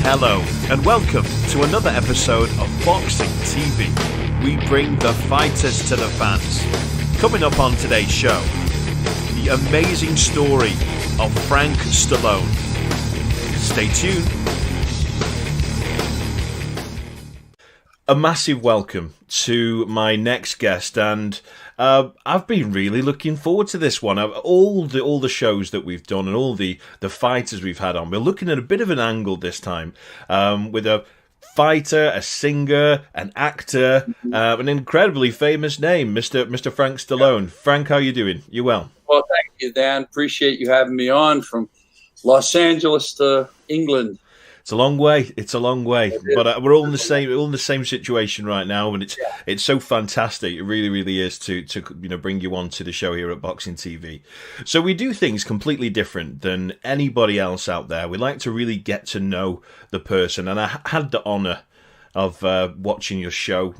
Hello, and welcome to another episode of Boxing TV. We bring the fighters to the fans. Coming up on today's show, the amazing story of Frank Stallone. Stay tuned. A massive welcome to my next guest, and I've been really looking forward to this one. All the shows that we've done and all the fighters we've had on, we're looking at a bit of an angle this time, with a fighter, a singer, an actor, an incredibly famous name, Mr. Frank Stallone. Frank, how are you doing? You well? Well, thank you, Dan. Appreciate you having me on from Los Angeles to England. It's a long way. But we're all in the same situation right now, and it's so fantastic. It really, really is to bring you on to the show here at Boxing TV. So we do things completely different than anybody else out there. We like to really get to know the person, and I had the honour of watching your show,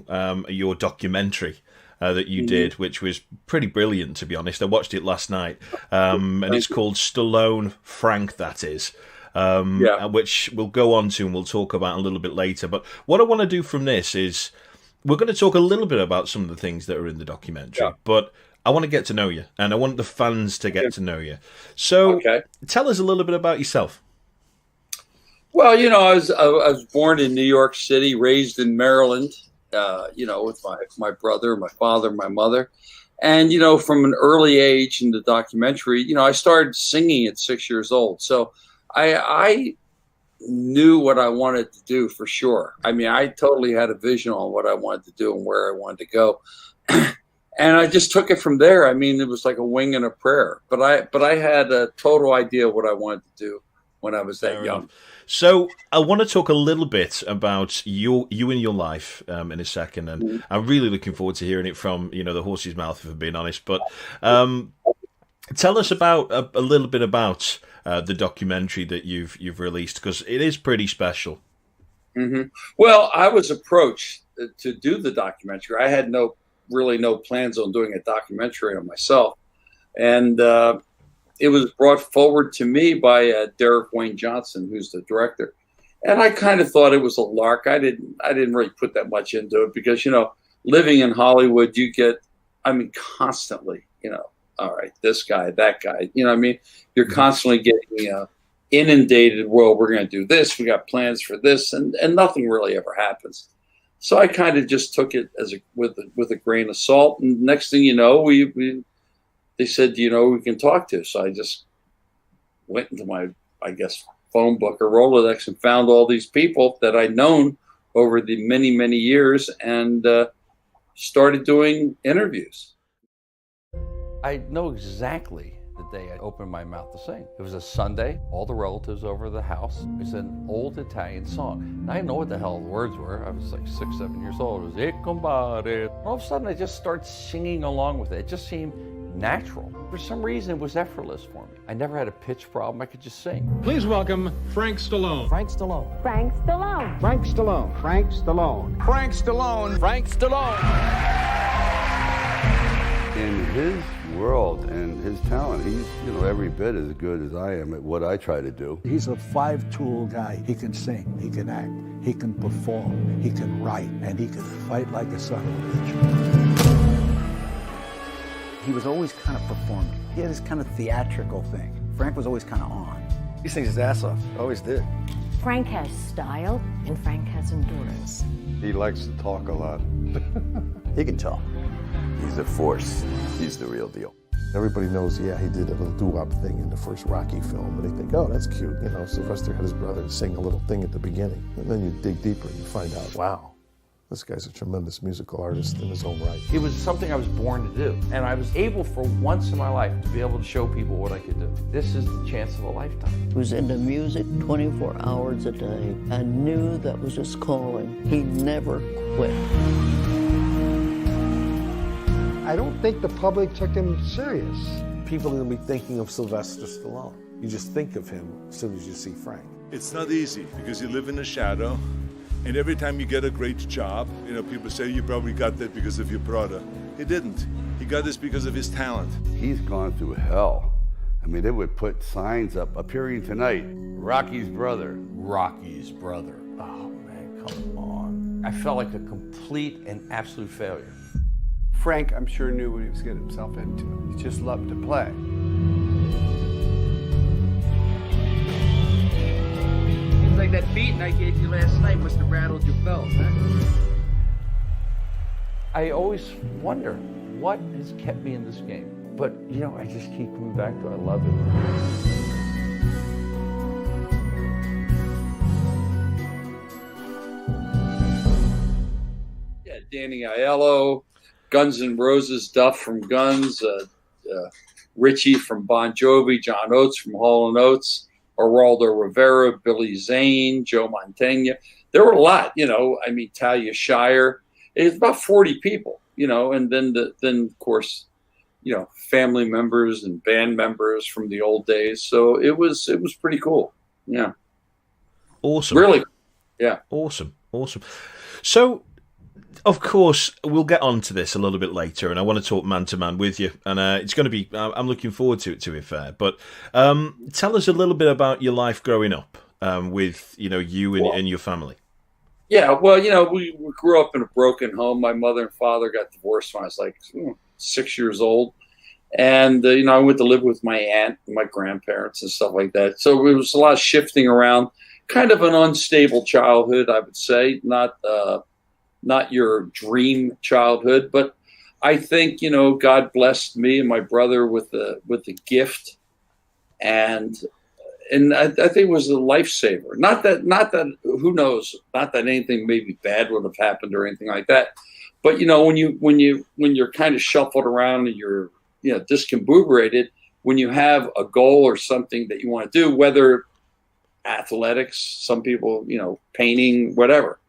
your documentary that you did, which was pretty brilliant, to be honest. I watched it last night, and it's called Stallone, Frank, that is. Which we'll go on to and we'll talk about a little bit later. But what I want to do from this is we're going to talk a little bit about some of the things that are in the documentary, but I want to get to know you, and I want the fans to get to know you. So tell us a little bit about yourself. Well, I was born in New York City, raised in Maryland, with my brother, my father, my mother. And, from an early age in the documentary, I started singing at 6 years old. So I knew what I wanted to do for sure. I mean, I totally had a vision on what I wanted to do and where I wanted to go. And I just took it from there. I mean, it was like a wing and a prayer. But I had a total idea of what I wanted to do when I was that young. So I want to talk a little bit about you and your life in a second. And I'm really looking forward to hearing it from, the horse's mouth, if I'm being honest. But tell us about a little bit about the documentary that you've released, because it is pretty special. Mm-hmm. Well, I was approached to do the documentary. I had no plans on doing a documentary on myself, and it was brought forward to me by Derek Wayne Johnson, who's the director. And I kind of thought it was a lark. I didn't really put that much into it because living in Hollywood, you get, constantly, all right, this guy, that guy, you're constantly getting inundated. Well, we're going to do this. We got plans for this, and nothing really ever happens. So I kind of just took it with a grain of salt. And next thing you know, they said, we can talk to. So I just went into my, phone book or Rolodex and found all these people that I'd known over the many, many years, and started doing interviews. I know exactly the day I opened my mouth to sing. It was a Sunday, all the relatives over at the house. It was an old Italian song. And I didn't know what the hell the words were. I was like 6, 7 years old. It was "E Combare." All of a sudden I just started singing along with it. It just seemed natural. For some reason it was effortless for me. I never had a pitch problem. I could just sing. Please welcome Frank Stallone. Frank Stallone. Frank Stallone. Frank Stallone. Frank Stallone. Frank Stallone. Frank Stallone. In his world and his talent, he's every bit as good as I am at what I try to do. He's a 5-tool guy. He can sing, he can act, he can perform, he can write, and he can fight like a son of a bitch. He was always kind of performing. He had this kind of theatrical thing. Frank was always kind of on. He sings his ass off, always did. Frank has style, and Frank has endurance. He likes to talk a lot. He can talk. He's a force. He's the real deal. Everybody knows, he did a little doo-wop thing in the first Rocky film, and they think, oh, that's cute. Sylvester had his brother sing a little thing at the beginning. And then you dig deeper and you find out, wow, this guy's a tremendous musical artist in his own right. It was something I was born to do. And I was able for once in my life to be able to show people what I could do. This is the chance of a lifetime. He was into music 24 hours a day and knew that was his calling. He never quit. I don't think the public took him serious. People are going to be thinking of Sylvester Stallone. You just think of him as soon as you see Frank. It's not easy because you live in the shadow, and every time you get a great job, people say you probably got that because of your brother. He didn't. He got this because of his talent. He's gone through hell I mean, they would put signs up, appearing tonight, Rocky's brother. Rocky's brother. Oh, man, come on. I felt like a complete and absolute failure. Frank, I'm sure, knew what he was getting himself into. He just loved to play. Seems like that beating I gave you last night must have rattled your bells, huh? I always wonder what has kept me in this game. But, you know, I just keep coming back to it. I love it. Yeah, Danny Aiello, Guns N' Roses, Duff from Guns, Richie from Bon Jovi, John Oates from Hall & Oates, Geraldo Rivera, Billy Zane, Joe Mantegna. There were a lot, you know. I mean, Talia Shire. It was about 40 people, you know, and then of course, you know, family members and band members from the old days. So it was pretty cool. Yeah. Awesome. Really. Yeah. Awesome. So, of course, we'll get on to this a little bit later, and I want to talk man-to-man with you. And it's going to be, I'm looking forward to it, to be fair. But tell us a little bit about your life growing up with, you know, you and your family. Yeah, well, you know, we grew up in a broken home. My mother and father got divorced when I was like 6 years old. And, you know, I went to live with my aunt and my grandparents and stuff like that. So it was a lot of shifting around, kind of an unstable childhood, I would say, not your dream childhood. But I think, you know, God blessed me and my brother with the gift. And I think it was a lifesaver. Not that who knows, not that anything maybe bad would have happened or anything like that. But you know, when you're kind of shuffled around and you're, you know, discombobulated, when you have a goal or something that you want to do, whether athletics, some people, you know, painting, whatever,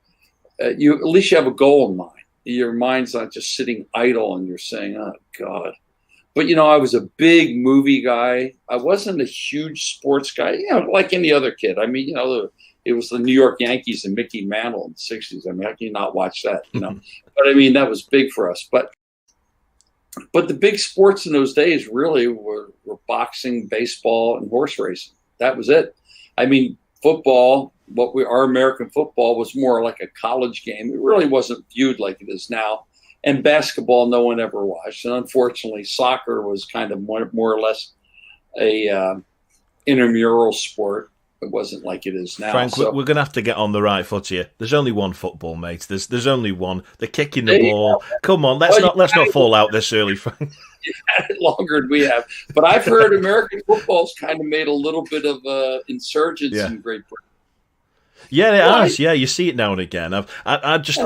you at least you have a goal in mind. Your mind's not just sitting idle and you're saying, "Oh God." But, you know, I was a big movie guy. I wasn't a huge sports guy, you know, like any other kid. I mean, you know, it was the New York Yankees and Mickey Mantle in the 60s. I mean, how can you not watch that, you know? But, I mean, that was big for us. But the big sports in those days really were boxing, baseball, and horse racing. That was it. I mean, football, our American football was more like a college game. It really wasn't viewed like it is now. And basketball, no one ever watched. And unfortunately, soccer was kind of more or less a intramural sport. It wasn't like it is now. Frank, we're going to have to get on the right foot here. There's only one football, mate. There's only one. They're kicking the ball. Come on, let's not fall out this early, Frank. You've had it longer than we have. But I've heard American football's kind of made a little bit of insurgence in Great Britain. Yeah, it has. Yeah, you see it now and again. I just,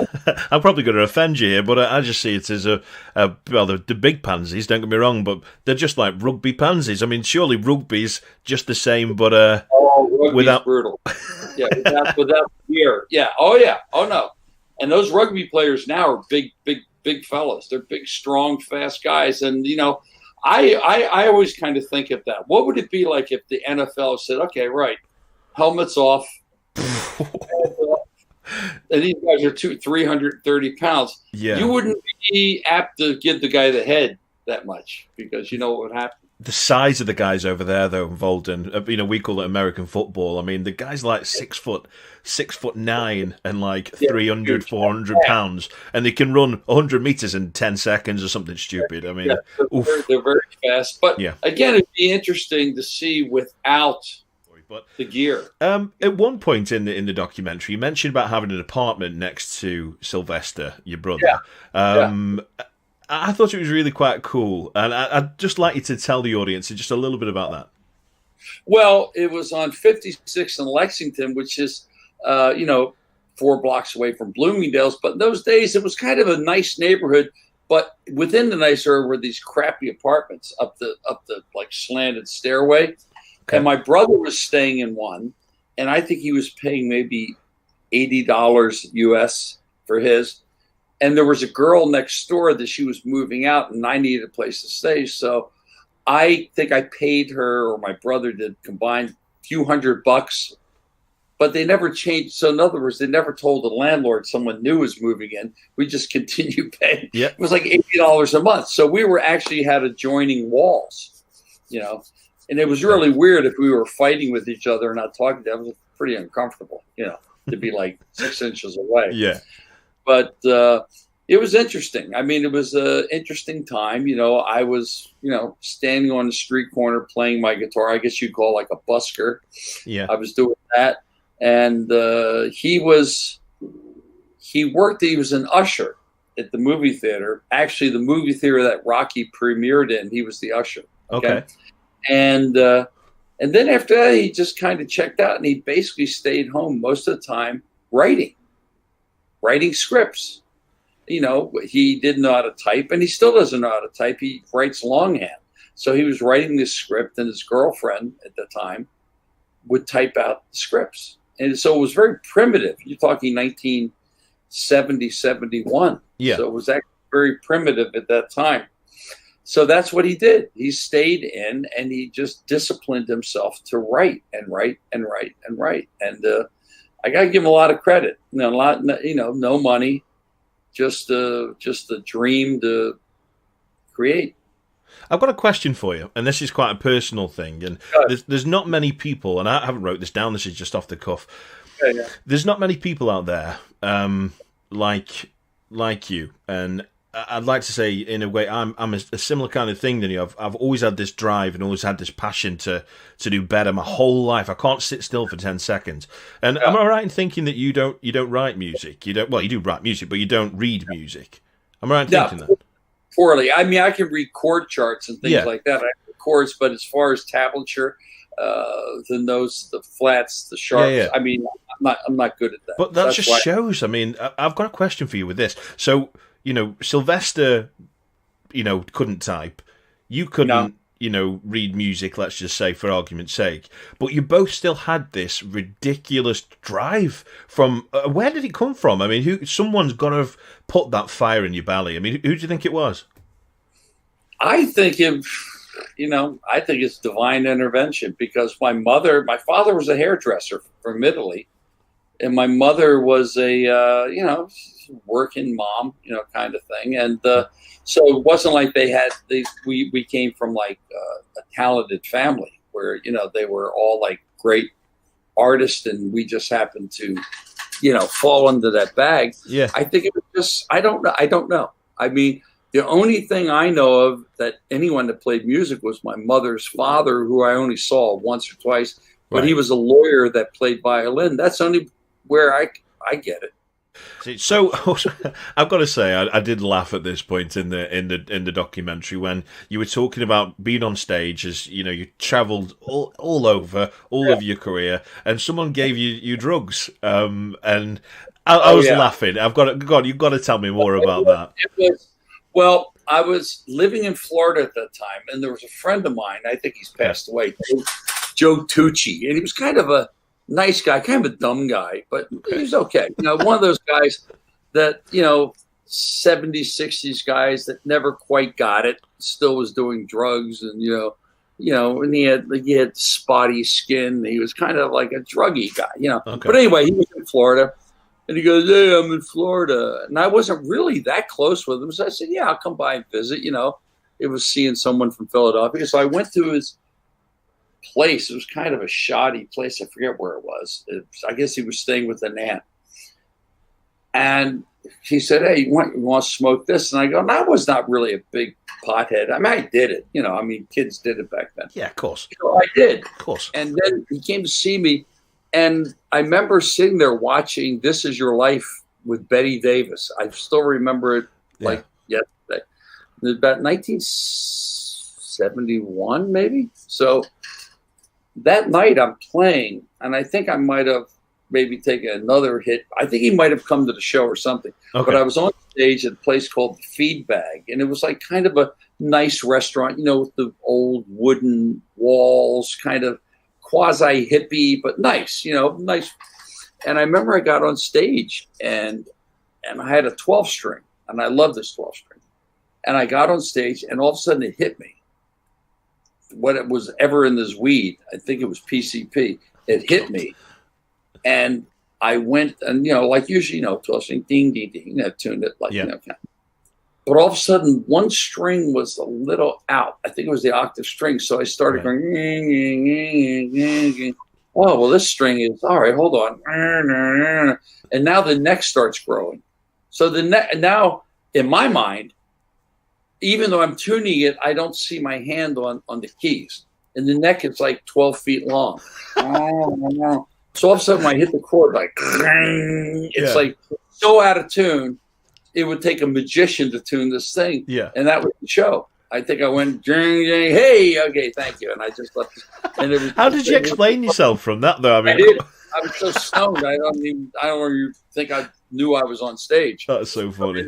I'm probably going to offend you here, but I just see it as well, the big pansies. Don't get me wrong, but they're just like rugby pansies. I mean, surely rugby's just the same, but without brutal. Yeah, without fear. Yeah. Oh yeah. Oh no. And those rugby players now are big fellas. They're big, strong, fast guys. And you know, I always kind of think of that. What would it be like if the NFL said, "Okay, right, helmets off." And these guys are 330 pounds. Yeah. You wouldn't be apt to give the guy the head that much because you know what would happen. The size of the guys over there, though, involved in, you know, we call it American football. I mean, the guy's like 6'9" and like 300, 400 pounds, and they can run 100 meters in 10 seconds or something stupid. I mean, yeah, they're very fast. But again, it'd be interesting to see without the gear. At one point in the documentary, you mentioned about having an apartment next to Sylvester, your brother. I thought it was really quite cool, and I'd just like you to tell the audience just a little bit about that. Well, it was on 56th and Lexington, which is, 4 blocks away from Bloomingdale's. But in those days, it was kind of a nice neighborhood. But within the nice area were these crappy apartments up the like slanted stairway. Okay. And my brother was staying in one, and I think he was paying maybe $80 US for his. And there was a girl next door that she was moving out, and I needed a place to stay. So I think I paid her, or my brother did, combined a few $100, but they never changed. So in other words, they never told the landlord someone new was moving in. We just continued paying. Yep. It was like $80 a month. So we were actually had adjoining walls, And it was really weird if we were fighting with each other and not talking. That was pretty uncomfortable, to be like 6 inches away. Yeah. But it was interesting. I mean, it was an interesting time. I was, standing on the street corner playing my guitar. I guess you'd call like a busker. Yeah. I was doing that. And he was an usher at the movie theater. Actually, the movie theater that Rocky premiered in, he was the usher. Okay. And then after that, he just kind of checked out, and he basically stayed home most of the time writing scripts. He didn't know how to type, and he still doesn't know how to type. He writes longhand. So he was writing this script, and his girlfriend at the time would type out the scripts. And so it was very primitive. You're talking 1970, 71. Yeah. So it was actually very primitive at that time. So that's what he did. He stayed in, and he just disciplined himself to write and write and write and write. And I got to give him a lot of credit. No money, just a dream to create. I've got a question for you, and this is quite a personal thing. And there's not many people, and I haven't wrote this down. This is just off the cuff. Yeah. There's not many people out there like you, and I'd like to say, in a way, I'm a similar kind of thing than you. I've always had this drive and always had this passion to do better my whole life. I can't sit still for 10 seconds. And am I right in thinking that you don't write music? You do write music, but you don't read music. Am I right in thinking that? Poorly. I mean, I can read chord charts and things like that. I have chords, but as far as tablature, the notes, the flats, the sharps, I mean, I'm not good at that. But that just shows. I mean, I've got a question for you with this. So, Sylvester, couldn't type. You couldn't, read music, let's just say, for argument's sake. But you both still had this ridiculous drive from... where did it come from? I mean, someone's got to have put that fire in your belly. I mean, who do you think it was? I think it's divine intervention, because my father was a hairdresser from Italy, and my mother was a, working mom, kind of thing. And so it wasn't like we came from like a talented family where, they were all like great artists, and we just happened to, fall into that bag. Yeah. I think it was just, I don't know. I mean, the only thing I know of that anyone that played music was my mother's father, who I only saw once or twice, but he was a lawyer that played violin. That's only where I get it. So I've got to say, I did laugh at this point in the documentary when you were talking about being on stage, as you travelled all over of your career, and someone gave you drugs, and I was laughing. You've got to tell me more about that. Well, I was living in Florida at that time, and there was a friend of mine. I think he's passed away, Joe Tucci, and he was kind of a nice guy, kind of a dumb guy, but he was okay. One of those guys that, 70s, 60s guys that never quite got it, still was doing drugs, and, and he had spotty skin. He was kind of like a druggy guy, Okay. But anyway, he was in Florida, and he goes, "Hey, I'm in Florida." And I wasn't really that close with him, so I said, "Yeah, I'll come by and visit." It was seeing someone from Philadelphia. So I went to his place. It was kind of a shoddy place. I forget where it was. I guess he was staying with an aunt. And he said, "Hey, you want to smoke this?" And I go, "No, I was not really a big pothead. I mean, I did it. Kids did it back then." Yeah, of course. So I did. Of course. And then he came to see me. And I remember sitting there watching This Is Your Life with Betty Davis. I still remember it like yesterday. It was about 1971, maybe. So that night I'm playing, and I think I might have maybe taken another hit. I think he might have come to the show or something. Okay. But I was on stage at a place called the Feed Bag, and it was like kind of a nice restaurant, with the old wooden walls, kind of quasi hippie, but nice, nice. And I remember I got on stage, and I had a 12 string, and I love this 12 string. And I got on stage, and all of a sudden it hit me. What it was ever in this weed, I think it was PCP. It hit me, and I went, and like usually, 12 string, ding, ding, ding. I tuned it like kind of. But all of a sudden, one string was a little out. I think it was the octave string. So I started going, oh, well, this string is, all right, hold on. And now the neck starts growing. So the neck, now in my mind, even though I'm tuning it, I don't see my hand on the keys. And the neck is like 12 feet long. So all of a sudden, when I hit the chord, like, it's like so out of tune. It would take a magician to tune this thing. Yeah. And that was the show. I think I went, hey, okay, thank you. And I just left. And it was, how did you explain yourself from that, though? I mean, I was so stoned. I don't even think I knew I was on stage. That's so funny.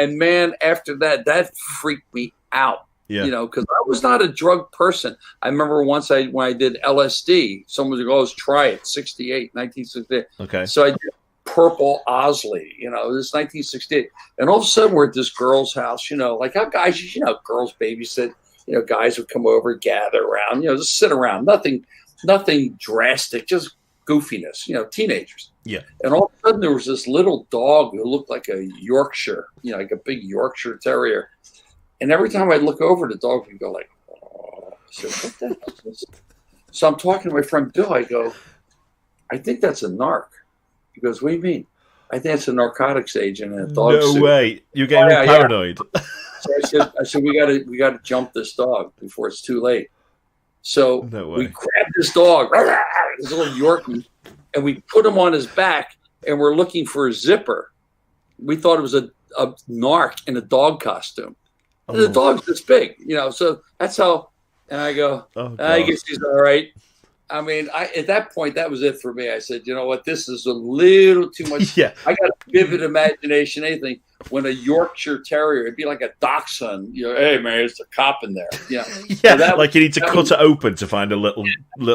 And man, after that freaked me out. Yeah. You know, because I was not a drug person. I remember once when I did LSD, someone would go, oh, try it, 1968. Okay. So I did Purple Osley, you know, this 1968. And all of a sudden we're at this girl's house, you know, like how guys, you know, girls babysit, you know, guys would come over, gather around, you know, just sit around, nothing drastic, just goofiness, you know, teenagers. Yeah. And all of a sudden there was this little dog who looked like a Yorkshire, you know, like a big Yorkshire Terrier. And every time I'd look over, the dog would go like, oh. I said, what the hell is this? So I'm talking to my friend Bill. I go, I think that's a narc. He goes, what do you mean? I think it's a narcotics agent in a dog suit. No way. You're getting paranoid. Yeah. So I said, we gotta jump this dog before it's too late. So we grabbed this dog, this little Yorkie, and we put him on his back, and we're looking for a zipper. We thought it was a narc in a dog costume. Oh. The dog's this big, you know. So that's how. And I go, I guess he's all right. I mean, at that point, that was it for me. I said, you know what, this is a little too much. Yeah. I got a vivid imagination, anything. When a Yorkshire Terrier, it'd be like a dachshund. You know, hey, man, there's a cop in there. Yeah. Yeah, so like you need to cut it open to find a little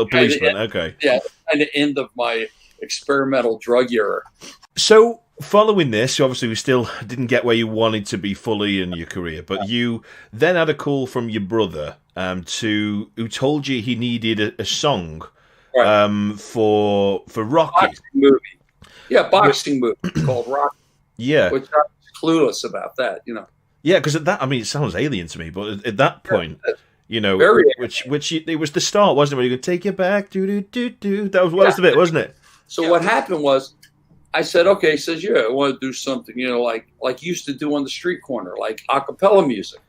policeman. Okay. Yeah, and the end of my experimental drug era. So following this, obviously we still didn't get where you wanted to be fully in your career, but you then had a call from your brother who told you he needed a song for Rocky. Boxing movie. Yeah, boxing movie called Rocky. Yeah. Which I was clueless about that, you know. Yeah, because at that, I mean, it sounds alien to me, but at that point, you know, which it was the start, wasn't it? Where you could take you back, do. That was the bit, wasn't it? So what happened was, I said, okay. He says, yeah, I want to do something, you know, like you used to do on the street corner, like a cappella music.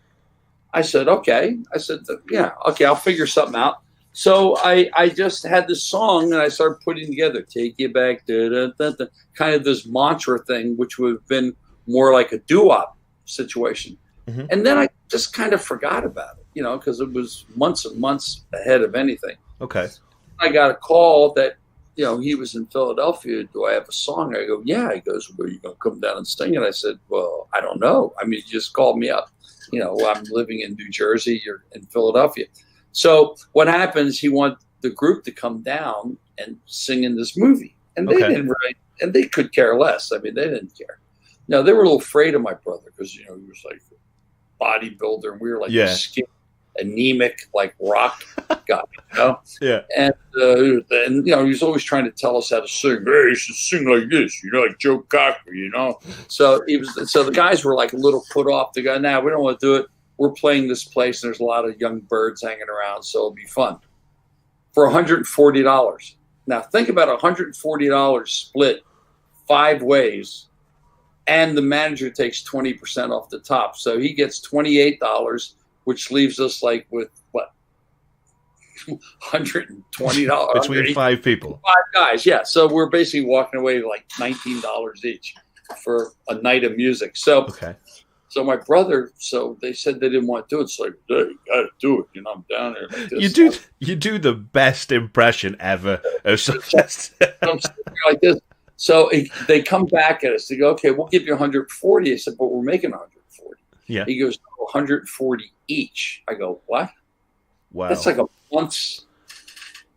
I said, okay. I said, yeah, okay, I'll figure something out. So I just had this song, and I started putting together, take you back, kind of this mantra thing, which would have been more like a doo-wop situation. Mm-hmm. And then I just kind of forgot about it, you know, because it was months and months ahead of anything. Okay. I got a call that, you know, he was in Philadelphia. Do I have a song? I go, yeah. He goes, well, are you going to come down and sing it? I said, well, I don't know. I mean, you just called me up. You know, I'm living in New Jersey. You're in Philadelphia. So what happens, he wanted the group to come down and sing in this movie. And they didn't really, and they could care less. I mean, they didn't care. No, they were a little afraid of my brother because, you know, he was like a bodybuilder and we were like skinny, anemic, like rock guy, you know? Yeah. And, you know, he was always trying to tell us how to sing. Hey, you should sing like this, you know, like Joe Cocker, you know? So the guys were like a little put off. They go, nah, we don't want to do it. We're playing this place and there's a lot of young birds hanging around, so it'll be fun. For $140. Now think about $140 split 5 ways, and the manager takes 20% off the top. So he gets $28, which leaves us like with what? $120 between 5 people. 5 guys, yeah. So we're basically walking away with like $19 each for a night of music. So So my brother, so they said they didn't want to do it. It's like, hey, you got to do it. You know, I'm down there like this. You do the best impression ever of success. I'm sitting like this. So they come back at us. They go, okay, we'll give you 140. I said, but we're making 140. Yeah. He goes, 140 each. I go, what? Wow. That's like a month's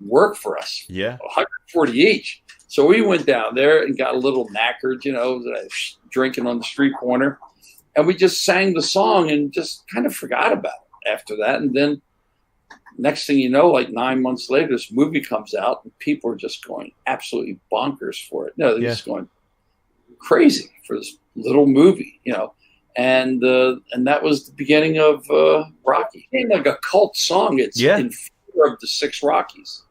work for us. Yeah. 140 each. So we went down there and got a little knackered, you know, drinking on the street corner. And we just sang the song and just kind of forgot about it after that. And then next thing you know, like 9 months later, this movie comes out and people are just going absolutely bonkers for it. No, they're just going crazy for this little movie, you know. and that was the beginning of Rocky. It became like a cult song. It's in favor of the 6 Rockies.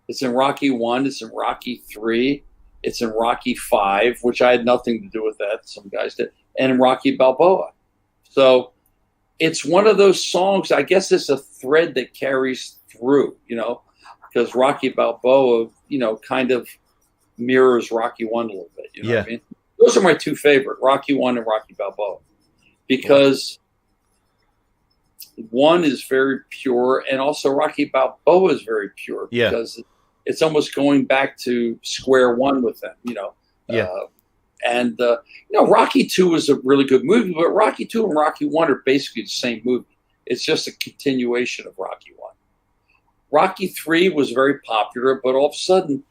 It's in Rocky 1. It's in Rocky 3. It's in Rocky 5, which I had nothing to do with that. Some guys did, and in Rocky Balboa. So it's one of those songs. I guess it's a thread that carries through, because Rocky Balboa, kind of mirrors Rocky 1 a little bit. You know what I mean? Those are my 2 favorite, Rocky 1 and Rocky Balboa, because 1 is very pure, and also Rocky Balboa is very pure because it's almost going back to square one with them, Rocky 2 is a really good movie, but Rocky 2 and Rocky 1 are basically the same movie. It's just a continuation of Rocky 1. Rocky 3 was very popular, but all of a sudden,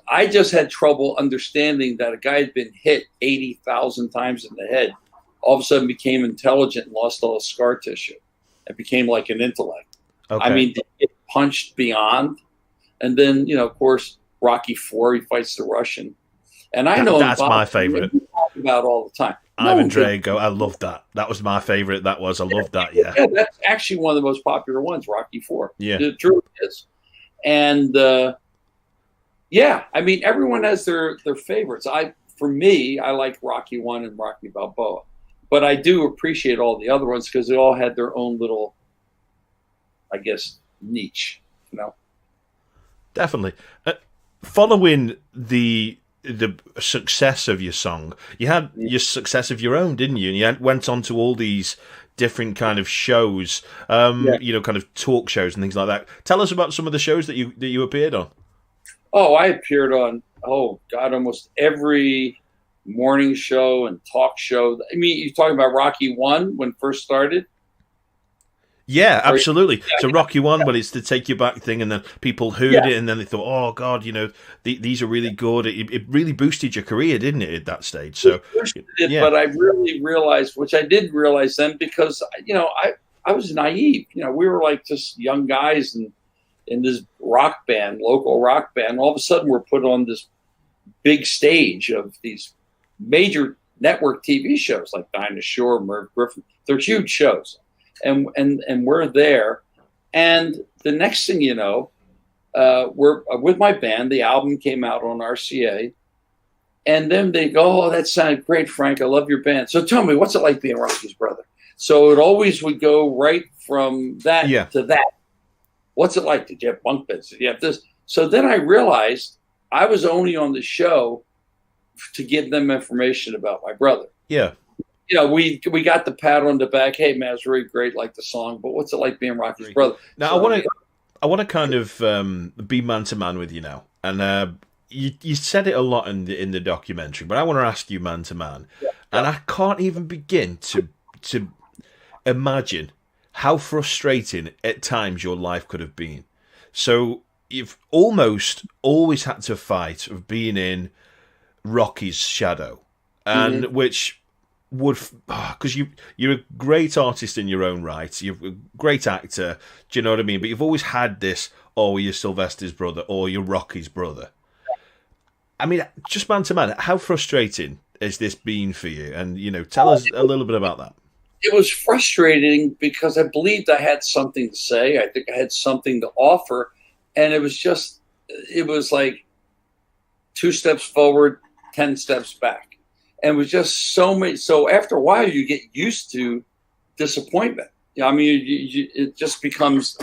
I just had trouble understanding that a guy had been hit 80,000 times in the head, all of a sudden became intelligent and lost all his scar tissue. It became like an intellect. Okay. I mean, it punched beyond. And then, of course, Rocky 4, he fights the Russian. And I know that's my favorite. Talk about all the time. Ivan Drago, I loved that. That was my favorite. I loved that. Yeah, that's actually one of the most popular ones, Rocky 4. Yeah, it truly is. And I mean, everyone has their favorites. For me, I like Rocky 1 and Rocky Balboa, but I do appreciate all the other ones because they all had their own little, I guess, niche. Definitely. Following the success of your song, you had your success of your own, didn't you? And you went on to all these different kind of shows, kind of talk shows and things like that. Tell us about some of the shows that you appeared on. Oh, I appeared on, almost every morning show and talk show. I mean, you're talking about Rocky 1 when it first started? Yeah, absolutely. So Rocky 1, but it's the take you back thing, and then people heard it, and then they thought, "Oh God, these are really good." It really boosted your career, didn't it, at that stage? So, but I really realized, which I didn't realize then, because I was naive. We were like just young guys in this rock band, local rock band. All of a sudden, we're put on this big stage of these major network TV shows like Dinah Shore, Merv Griffin. They're huge shows. And we're there, and the next thing you know, we're with my band. The album came out on RCA, and then they go, "Oh, that sounded great, Frank. I love your band. So tell me, what's it like being Rocky's brother?" So it always would go right from that to that. What's it like? Did you have bunk beds? Did you have this? So then I realized I was only on the show to give them information about my brother. Yeah. We got the pat on the back. Hey, man, it's really great, like the song. But what's it like being Rocky's brother? Now, I want to kind of be man to man with you now, and you said it a lot in the documentary, but I want to ask you man to man, and I can't even begin to imagine how frustrating at times your life could have been. So you've almost always had to fight of being Rocky's shadow, and which would, because you're a great artist in your own right, you're a great actor, do you know what I mean? But you've always had this, you're Sylvester's brother, or you're Rocky's brother. I mean, just man to man, how frustrating has this been for you? And, tell us a little bit about that. It was frustrating because I believed I had something to say. I think I had something to offer. And it was like 2 steps forward, 10 steps back. And it was just so many. So after a while, you get used to disappointment. I mean, it just becomes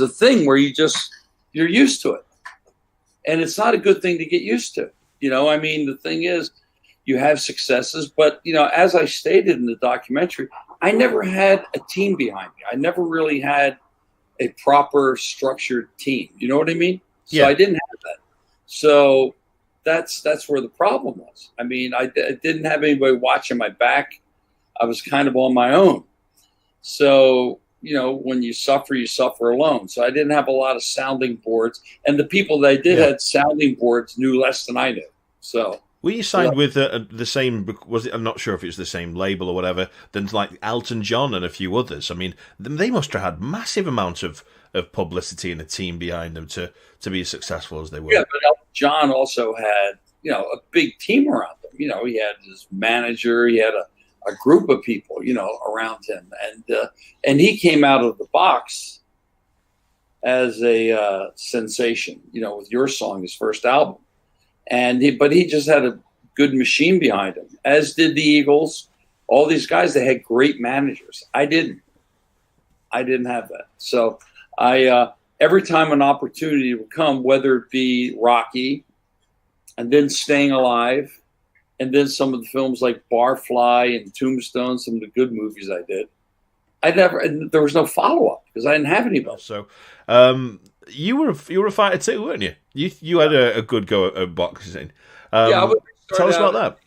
a thing where you're used to it. And it's not a good thing to get used to. I mean, the thing is, you have successes, but, as I stated in the documentary, I never had a team behind me. I never really had a proper structured team. You know what I mean? So I didn't have that. So that's where the problem was. I mean, I didn't have anybody watching my back. I was kind of on my own. So, when you suffer alone. So I didn't have a lot of sounding boards. And the people that I did had sounding boards knew less than I knew. So. Were you signed with the same, was it, I'm not sure if it was the same label or whatever, than like Elton John and a few others? I mean, they must have had massive amounts of publicity and a team behind them to be as successful as they were. Yeah, but Elton John also had, a big team around him. he had his manager, he had a group of people, around him, and he came out of the box as a sensation, with Your Song, his first album, but he just had a good machine behind him, as did the Eagles. All these guys, they had great managers. I didn't have that. So every time an opportunity would come, whether it be Rocky, and then Staying Alive, and then some of the films like Barfly and Tombstone, some of the good movies I did, there was no follow-up because I didn't have anybody. So you were a fighter too, weren't you? You had a good go at boxing. Tell us about that.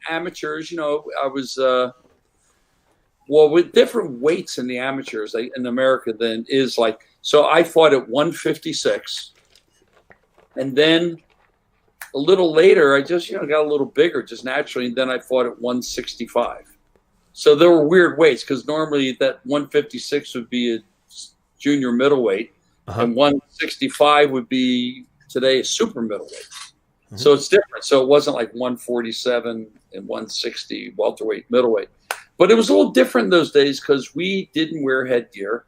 Amateurs, I was with different weights in the amateurs in America than is like. So I fought at 156, and then a little later I just got a little bigger just naturally, and then I fought at 165. So there were weird weights because normally that 156 would be a junior middleweight, and 165 would be today a super middleweight. So it's different. So it wasn't like 147 and 160 welterweight, middleweight. But it was a little different in those days because we didn't wear headgear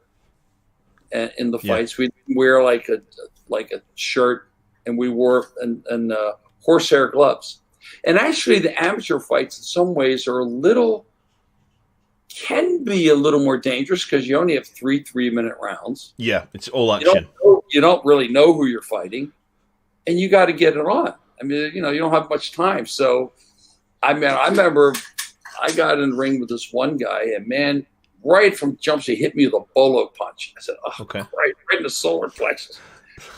in the fights. We didn't wear like a shirt, and we wore horsehair gloves. And actually the amateur fights in some ways can be a little more dangerous because you only have 3 3-minute rounds. Yeah, it's all action. You don't really know who you're fighting, and you got to get it on. I mean, you don't have much time. So, I remember I got in the ring with this one guy, and man, right from jumps, he hit me with a bolo punch. I said, "Oh, okay, right in the solar plexus."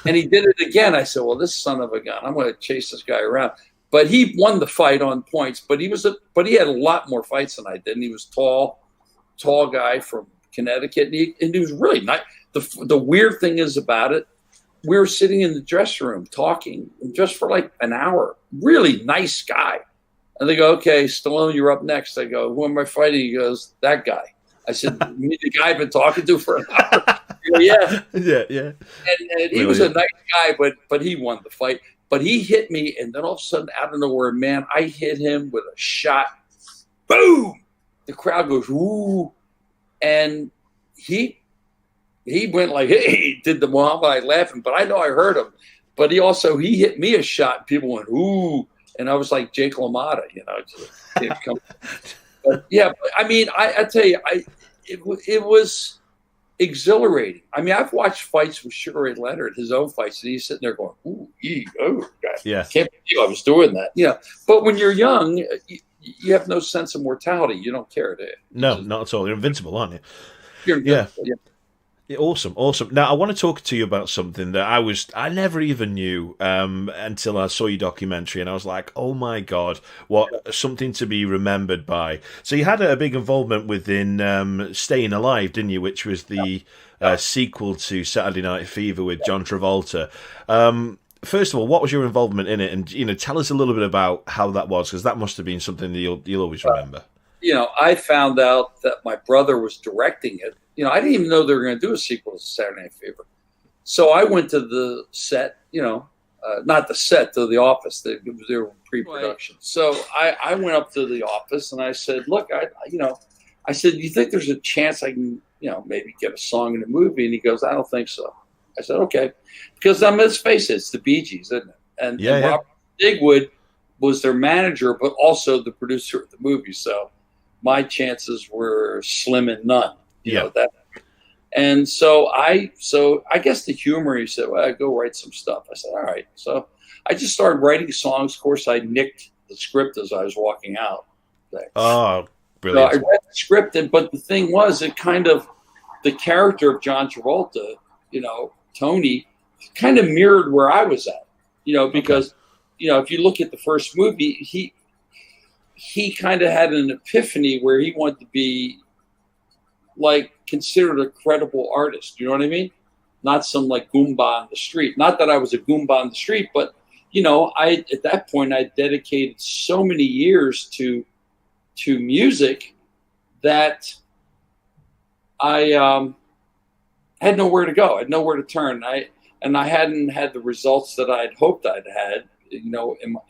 And he did it again. I said, "Well, this son of a gun, I'm going to chase this guy around." But he won the fight on points. But he had a lot more fights than I did. And he was tall guy from Connecticut, and he was really nice. The weird thing is about it, we were sitting in the dressing room talking just for like an hour. Really nice guy. And they go, "Okay, Stallone, you're up next." I go, "Who am I fighting?" He goes, "That guy." I said, "You mean the guy I've been talking to for an hour?" He goes, "Yeah." Yeah. And he was a nice guy, but he won the fight. But he hit me, and then all of a sudden, out of nowhere, man, I hit him with a shot. Boom! The crowd goes, "Ooh!" And he went like, "Hey!" Did the Muhammad Ali laughing, but I know I heard him. But he hit me a shot, and people went, "Ooh!" And I was like Jake LaMotta, But yeah, I mean, I tell you, it was exhilarating. I mean, I've watched fights with Sugar Ray Leonard, his own fights, and he's sitting there going, "Ooh, God, yeah, can't believe I was doing that." But when you're young, you have no sense of mortality. You don't care, do you? No, not at all. You're invincible, aren't you? You're invincible, yeah. Awesome. Now, I want to talk to you about something that I never even knew until I saw your documentary, and I was like, "Oh my God, what something to be remembered by." So you had a big involvement within Staying Alive, didn't you? Which was the sequel to Saturday Night Fever with John Travolta. First of all, what was your involvement in it, and tell us a little bit about how that was, because that must have been something that you'll always remember. I found out that my brother was directing it. I didn't even know they were going to do a sequel to Saturday Night Fever. So I went to the set, not the set, to the office. They were pre-production. Right. So I went up to the office and I said, "Look, I said, do you think there's a chance I can, maybe get a song in a movie?" And he goes, "I don't think so." I said, "Okay." Because let's face it, it's the Bee Gees, isn't it? And Robert Digwood was their manager, but also the producer of the movie. So my chances were slim and none. You know that. And so I guess the humor, he said, "Well, go write some stuff." I said, "All right." So I just started writing songs. Of course, I nicked the script as I was walking out. Oh, brilliant. So I read the script, but the thing was, it kind of, the character of John Travolta, Tony, kind of mirrored where I was at, because, if you look at the first movie, he kind of had an epiphany where he wanted to be like considered a credible artist. You know what I mean? Not some like Goomba on the street. Not that I was a Goomba on the street, but at that point I dedicated so many years to music that I had nowhere to go. I had nowhere to turn. I hadn't had the results that I'd hoped I'd had, in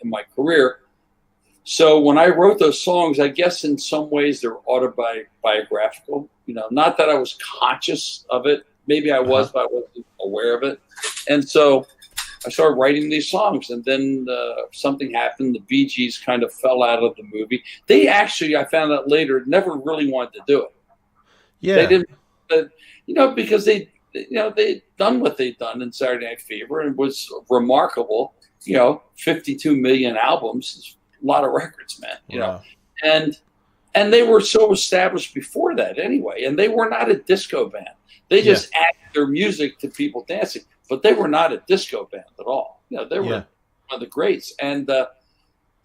my career. So when I wrote those songs, I guess in some ways they're autobiographical. Not that I was conscious of it. Maybe I was, but I wasn't aware of it. And so I started writing these songs, and then something happened. The Bee Gees kind of fell out of the movie. They actually, I found out later, never really wanted to do it. Yeah, they didn't. Because they'd done what they'd done in Saturday Night Fever, and it was remarkable. 52 million albums. A lot of records, man. Wow. And they were so established before that anyway, and they were not a disco band. They just added their music to people dancing, but they were not a disco band at all. They were one of the greats. And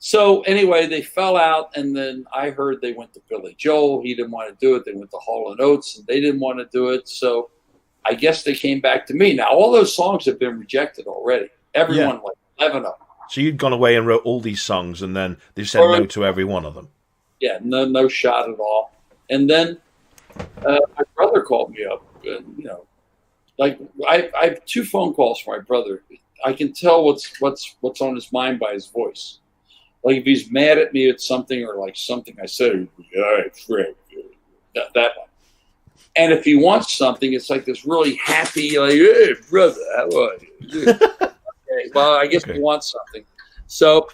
so anyway, they fell out, and then I heard they went to Billy Joel. He didn't want to do it. They went to Hall & Oates, and they didn't want to do it. So I guess they came back to me. Now, all those songs have been rejected already. Everyone, like 11 of them. So you'd gone away and wrote all these songs, and then they said no to every one of them. Yeah, no shot at all. And then my brother called me up, and like I have 2 phone calls from my brother. I can tell what's on his mind by his voice. Like if he's mad at me at something, or like something I said, all right, Fred, that one. And if he wants something, it's like this really happy, like, hey, brother, how are you? Okay, well, I guess he wants something. So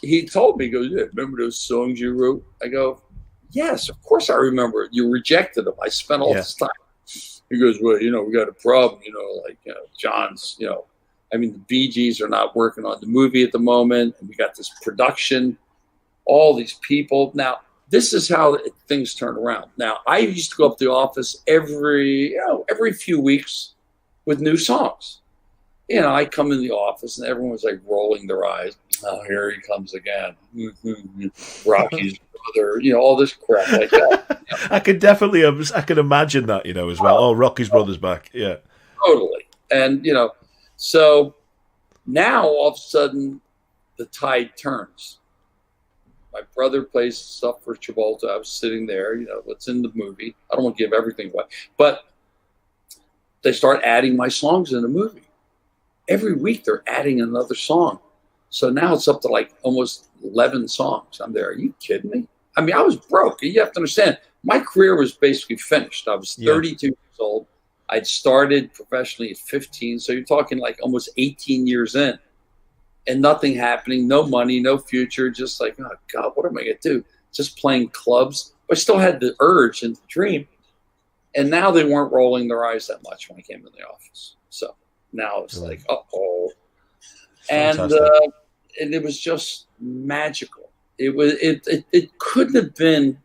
he told me, he goes, yeah, remember those songs you wrote? I go, yes, of course I remember. You rejected them. I spent all this time. He goes, well, we got a problem, John's, the Bee Gees are not working on the movie at the moment. And we got this production, all these people. Now, this is how things turn around. Now, I used to go up to the office every few weeks with new songs. I come in the office and everyone was like rolling their eyes. Oh, here he comes again. Rocky's brother, all this crap like that. I could imagine that, as well. Oh, Rocky's brother's back. Yeah. Totally. And, so now all of a sudden the tide turns. My brother plays stuff for Travolta. I was sitting there, what's in the movie. I don't want to give everything away. But they start adding my songs in the movie. Every week they're adding another song. So now it's up to like almost 11 songs. I'm there. Are you kidding me? I was broke. You have to understand, my career was basically finished. I was 32 years old. I'd started professionally at 15. So you're talking like almost 18 years in. And nothing happening, no money, no future. Just like, oh, God, what am I going to do? Just playing clubs. But I still had the urge and the dream. And now they weren't rolling their eyes that much when I came in the office. So now it's like, uh-oh. And it was just magical. It couldn't have been.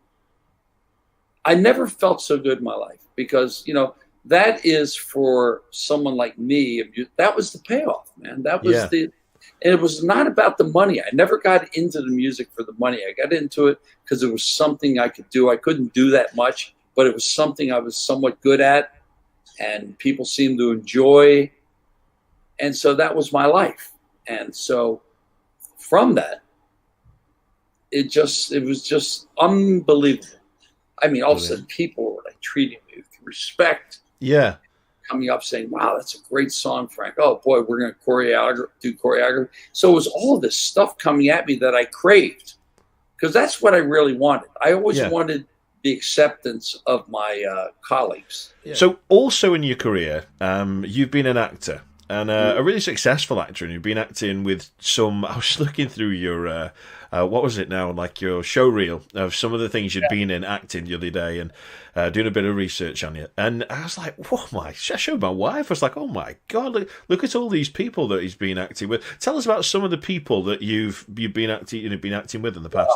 I never felt so good in my life because, that is for someone like me. That was the payoff, man. That was and it was not about the money. I never got into the music for the money. I got into it because it was something I could do. I couldn't do that much, but it was something I was somewhat good at, and people seemed to enjoy. And so that was my life. And so from that, it was just unbelievable. All of a sudden people were like treating me with respect. Yeah. Coming up saying, wow, that's a great song, Frank. Oh boy, we're going to do choreography. So it was all this stuff coming at me that I craved, because that's what I really wanted. I always wanted the acceptance of my colleagues. Yeah. So also in your career, you've been an actor. And a really successful actor, and you've been acting with some. I was looking through your, what was it now, like your show reel of some of the things you'd been in acting the other day, and doing a bit of research on you. And I was like, I showed my wife. I was like, oh my God, look at all these people that he's been acting with. Tell us about some of the people that you've been acting with in the past.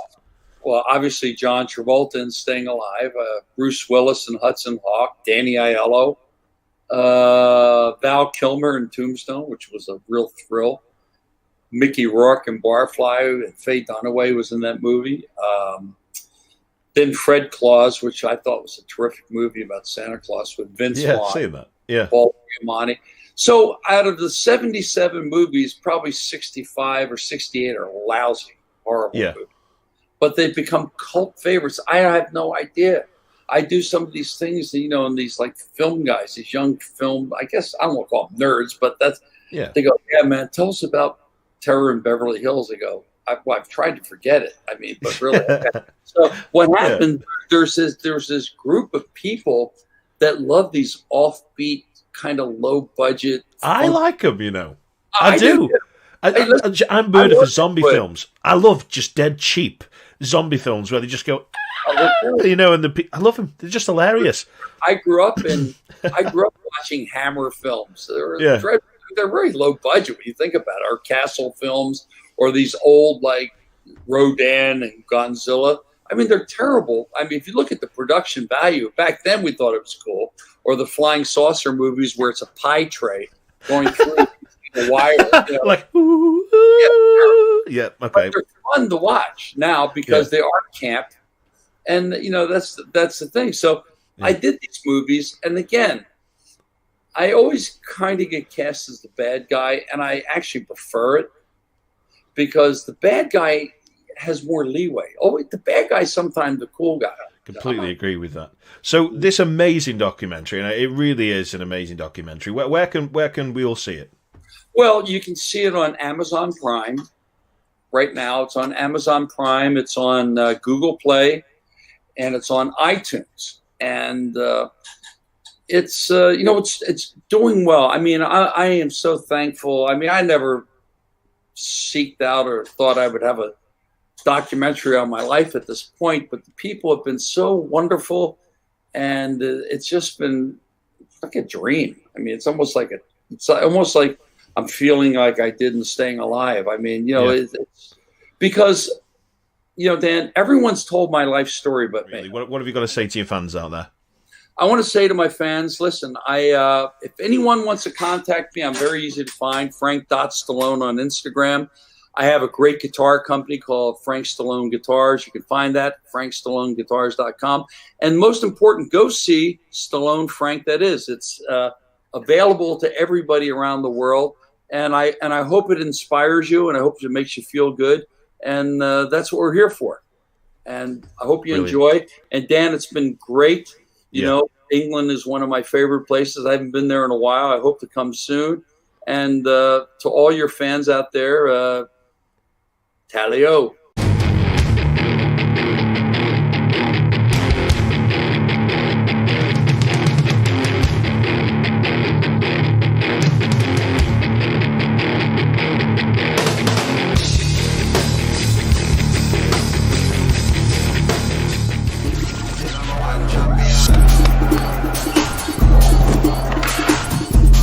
Well, obviously John Travolta in Staying Alive, Bruce Willis in Hudson Hawk, Danny Aiello. Val Kilmer in Tombstone, which was a real thrill. Mickey Rourke in Barfly, and Faye Dunaway was in that movie. Then Fred Claus, which I thought was a terrific movie about Santa Claus with Vince Vaughn. I've seen that. Yeah. Paul Giamatti. So out of the 77 movies, probably 65 or 68 are lousy, horrible movies. But they've become cult favorites. I have no idea. I do some of these things, and these like film guys, these young film, I guess I don't want to call them nerds, but they go, yeah, man, tell us about Terror in Beverly Hills. I go, I've tried to forget it. I mean, but really. So what happened? There's this group of people that love these offbeat, kind of low budget. I like them, you know. I do. I'm murder for zombie films. I love just dead cheap zombie films where they just go, you know, and I love them. They're just hilarious. I grew up watching Hammer films. They're very low budget when you think about it. Or Castle films, or these old like Rodan and Godzilla. I mean, they're terrible. I mean, if you look at the production value, back then we thought it was cool. Or the flying saucer movies where it's a pie tray going through the wire. You know. Like, yeah, okay. But they're fun to watch now because they are camp. And, you know, that's the thing. So I did these movies. And again, I always kind of get cast as the bad guy. And I actually prefer it because the bad guy has more leeway. Oh, the bad guy's sometimes the cool guy. Completely agree with that. So this amazing documentary, and it really is an amazing documentary. Where can we all see it? Well, you can see it on Amazon Prime right now. It's on Amazon Prime. It's on Google Play, and it's on iTunes. And it's it's doing well. I mean, I am so thankful. I mean, I never seeked out or thought I would have a documentary on my life at this point, but the people have been so wonderful, and it's just been like a dream. I mean, it's almost like I'm feeling like I did in Staying Alive. I mean, you know, it's because, you know, Dan, everyone's told my life story but me. What have you got to say to your fans out there? I want to say to my fans, listen, if anyone wants to contact me, I'm very easy to find. Frank.Stallone on Instagram. I have a great guitar company called Frank Stallone Guitars. You can find that at frankstalloneguitars.com. And most important, go see Stallone Frank. That is, it's available to everybody around the world. And I hope it inspires you, and I hope it makes you feel good. And that's what we're here for. And I hope you enjoy. And Dan, it's been great. You know, England is one of my favorite places. I haven't been there in a while. I hope to come soon. And to all your fans out there, Tally-o.